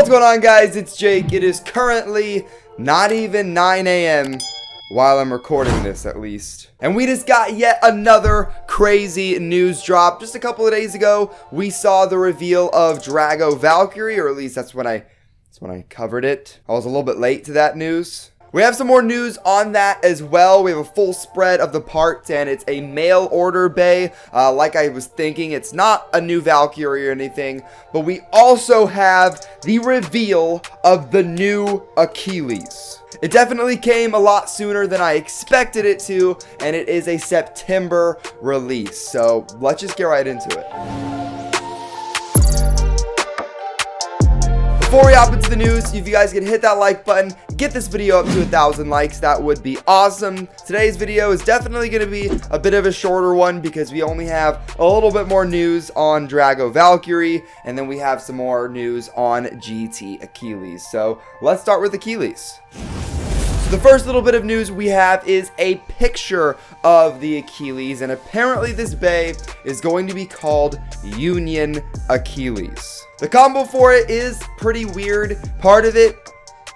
What's going on, guys? It's Jake. It is currently not even 9 a.m. while I'm recording this, at least. And we just got yet another crazy news drop. Just a couple of days ago, we saw the reveal of Drago Valkyrie, or at least that's when I covered it. I was a little bit late to that news. We have some more news on that as well. We have a full spread of the parts, and it's a mail order bay. Like I was thinking, it's not a new Valkyrie or anything, but we also have the reveal of the new Achilles. It definitely came a lot sooner than I expected it to, and it is a September release. So let's just get right into it. Before we hop into the news, if you guys can hit that like button, get this video up to 1,000 likes, that would be awesome. Today's video is definitely going to be a bit of a shorter one because we only have a little bit more news on Drago Valkyrie, and then we have some more news on GT Achilles. So let's start with Achilles. So the first little bit of news we have is a picture of the Achilles, and apparently this bay is going to be called Union Achilles. The combo for it is pretty weird. Part of it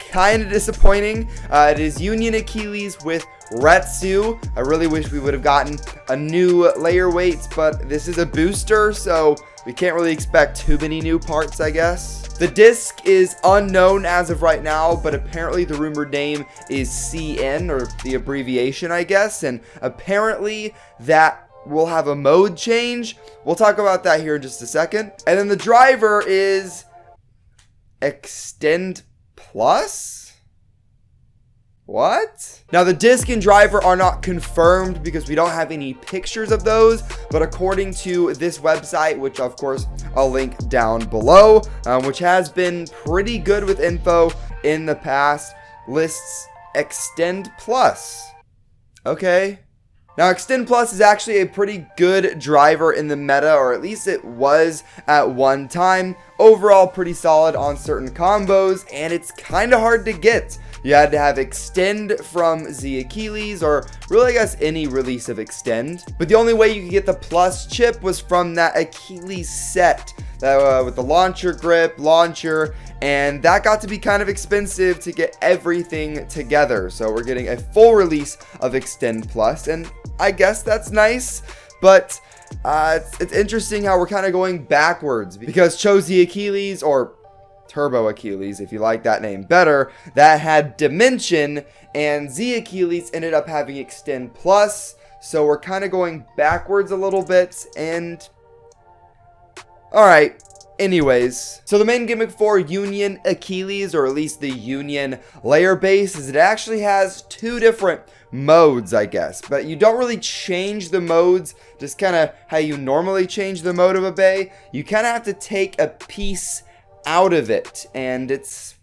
kind of disappointing. It is Union Achilles with Retsu. I really wish we would have gotten a new layer weights, but this is a booster, so we can't really expect too many new parts, I guess. The disc is unknown as of right now, but apparently the rumored name is CN, or the abbreviation, I guess, and apparently that will have a mode change. We'll talk about that here in just a second. And then the driver is Extend Plus? What? Now the disc and driver are not confirmed because we don't have any pictures of those, but according to this website, which of course I'll link down below, which has been pretty good with info in the past, lists Extend Plus. Okay. Now, Extend Plus is actually a pretty good driver in the meta, or at least it was at one time. Overall, pretty solid on certain combos, and it's kind of hard to get. You had to have Extend from the Achilles, or really, I guess, any release of Extend. But the only way you could get the Plus chip was from that Achilles set, with the launcher grip, launcher, and that got to be kind of expensive to get everything together. So we're getting a full release of Extend Plus, and I guess that's nice, but it's interesting how we're kind of going backwards, because chose the Achilles, or Turbo Achilles, if you like that name better, that had Dimension, and Z Achilles ended up having Extend Plus, so we're kind of going backwards a little bit, and alright. Anyways, so the main gimmick for Union Achilles, or at least the Union layer base, is it actually has two different modes, I guess. But you don't really change the modes, just kind of how you normally change the mode of a bay. You kind of have to take a piece out of it, and it's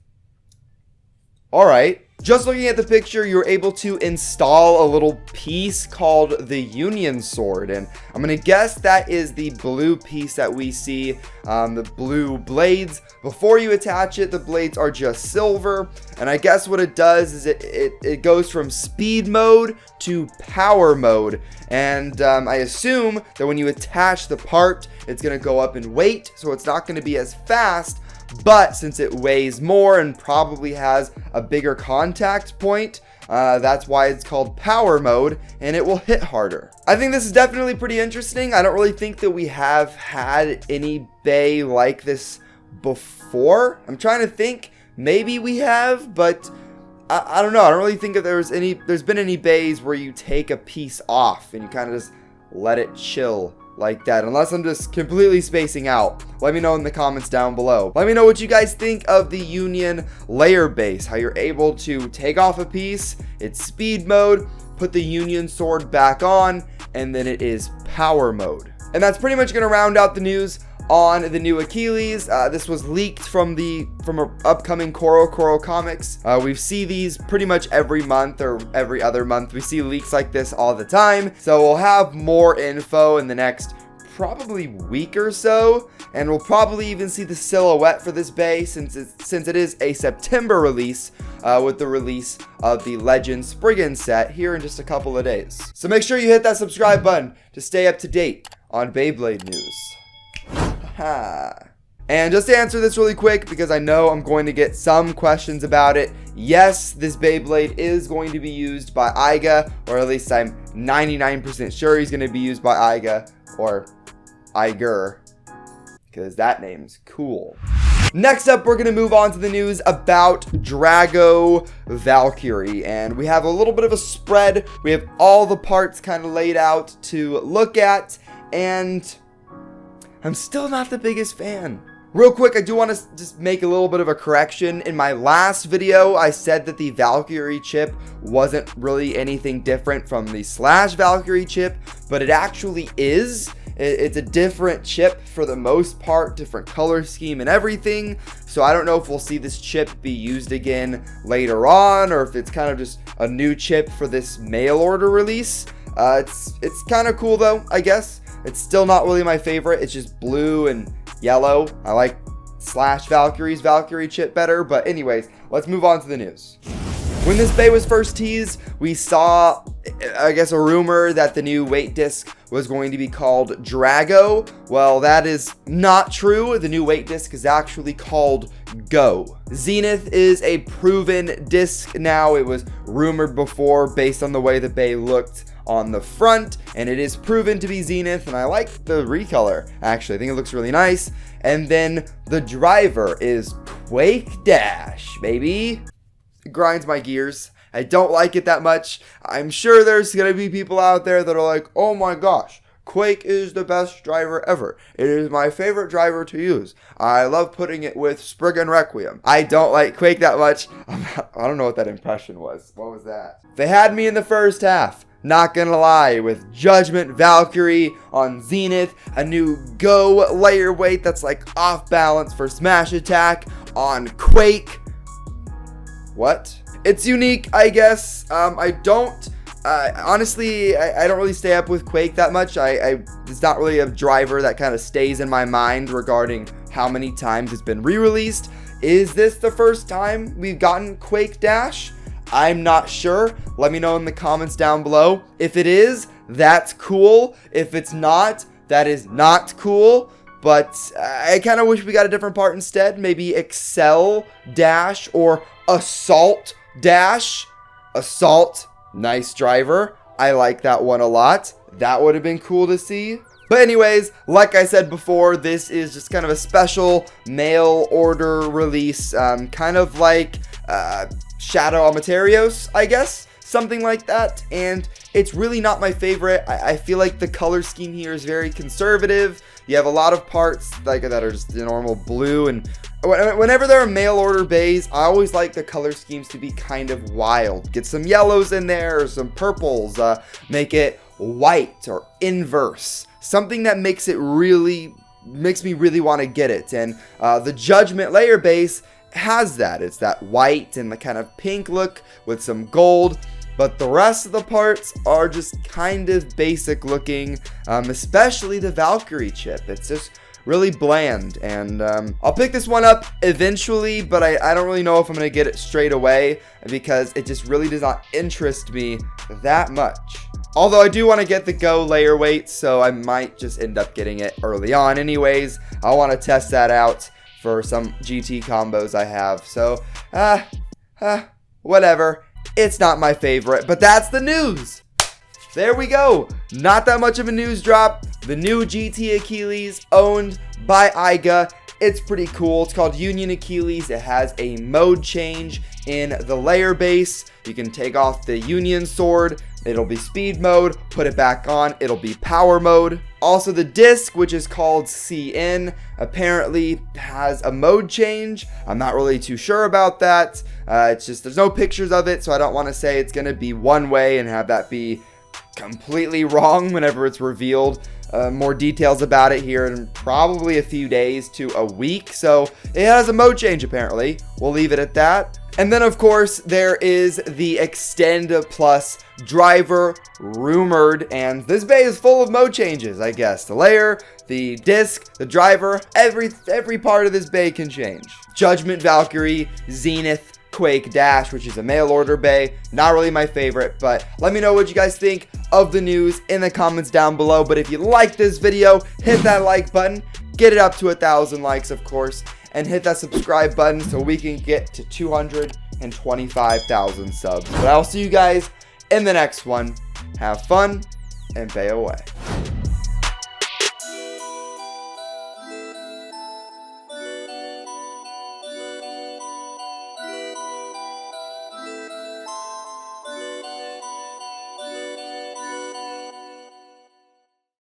alright. Just looking at the picture, you're able to install a little piece called the Union Sword, and I'm going to guess that is the blue piece that we see, the blue blades. Before you attach it, the blades are just silver, and I guess what it does is it goes from speed mode to power mode, and I assume that when you attach the part, it's going to go up in weight, so it's not going to be as fast. But since it weighs more and probably has a bigger contact point, that's why it's called power mode, and it will hit harder. I think this is definitely pretty interesting. I don't really think that we have had any bay like this before. I'm trying to think. Maybe we have, but I don't know. I don't really think that there's been any bays where you take a piece off and you kind of just let it chill like that, unless I'm just completely spacing out. Let me know in the comments down below. Let me know what you guys think of the Union layer base, how you're able to take off a piece, it's speed mode, put the Union sword back on, and then it is power mode. And that's pretty much going to round out the news on the new Achilles. This was leaked from an upcoming Koro comics. We see these pretty much every month or every other month. We see leaks like this all the time. So we'll have more info in the next probably week or so, and we'll probably even see the silhouette for this bay since it is a September release, with the release of the Legend Spriggan set here in just a couple of days. So make sure you hit that subscribe button to stay up to date on Beyblade news. And just to answer this really quick, because I know I'm going to get some questions about it, yes, this Beyblade is going to be used by AIGA, or at least I'm 99% sure he's going to be used by AIGA, or AIGA, because that name's cool. Next up, we're going to move on to the news about Drago Valkyrie, and we have a little bit of a spread. We have all the parts kind of laid out to look at, and I'm still not the biggest fan. Real quick, I do want to just make a little bit of a correction. In my last video, I said that the Valkyrie chip wasn't really anything different from the Slash Valkyrie chip, but it actually is. It's a different chip for the most part, different color scheme and everything. So I don't know if we'll see this chip be used again later on, or if it's kind of just a new chip for this mail order release. It's kind of cool though, I guess. It's still not really my favorite. It's just blue and yellow. I like Slash Valkyrie's Valkyrie chip better, but anyways, let's move on to the news. When this Bay was first teased, we saw, I guess, a rumor that the new weight disc was going to be called Drago. Well, that is not true. The new weight disc is actually called Go. Zenith is a proven disc now. It was rumored before based on the way the Bay looked on the front, and it is proven to be Zenith, and I like the recolor, actually. I think it looks really nice. And then the driver is Quake Dash, baby. It grinds my gears. I don't like it that much. I'm sure there's gonna be people out there that are like, oh my gosh, Quake is the best driver ever. It is my favorite driver to use. I love putting it with Spriggan Requiem. I don't like Quake that much. I don't know what that impression was. What was that? They had me in the first half. Not gonna lie, with Judgment Valkyrie on Zenith, a new Go layer weight that's like off balance for smash attack on Quake. What? It's unique, I guess. Honestly, I don't really stay up with Quake that much. It's not really a driver that kind of stays in my mind regarding how many times it's been re-released. Is this the first time we've gotten Quake Dash? I'm not sure. Let me know in the comments down below. If it is, that's cool. If it's not, that is not cool. But I kind of wish we got a different part instead. Maybe Excel Dash or Assault Dash. Assault, nice driver. I like that one a lot. That would have been cool to see. But anyways, like I said before, this is just kind of a special mail order release. Kind of like Shadow Amaterios, I guess. Something like that. And it's really not my favorite. I feel like the color scheme here is very conservative. You have a lot of parts like that are just the normal blue, and whenever there are mail order bays, I always like the color schemes to be kind of wild. Get some yellows in there, some purples, make it white or inverse. Something that makes me really want to get it. And the Judgment layer base has that. It's that white and the kind of pink look with some gold. But the rest of the parts are just kind of basic looking, especially the Valkyrie chip. It's just really bland, and I'll pick this one up eventually, but I don't really know if I'm going to get it straight away because it just really does not interest me that much. Although I do want to get the Go layer weight, so I might just end up getting it early on anyways. I want to test that out for some GT combos I have, so whatever. It's not my favorite, but that's the news. There we go. Not that much of a news drop. The new GT Achilles owned by AIGA. It's pretty cool. It's called Union Achilles. It has a mode change in the layer base. You can take off the Union sword. It'll be speed mode. Put it back on. It'll be power mode. Also, the disc, which is called CN, apparently has a mode change. I'm not really too sure about that. It's just there's no pictures of it, so I don't want to say it's going to be one way and have that be completely wrong whenever it's revealed. More details about it here in probably a few days to a week. So it has a mode change apparently. We'll leave it at that. And then of course there is the Extend Plus driver rumored, and this bay is full of mode changes, I guess. The layer, the disc, the driver, every part of this bay can change. Judgment Valkyrie, Zenith, Quake Dash, which is a mail order bay. Not really my favorite, but let me know what you guys think of the news in the comments down below. But if you like this video, hit that like button. get it up to 1,000 likes, of course, and hit that subscribe button so we can get to 225,000 subs. But I'll see you guys in the next one. Have fun and bay away.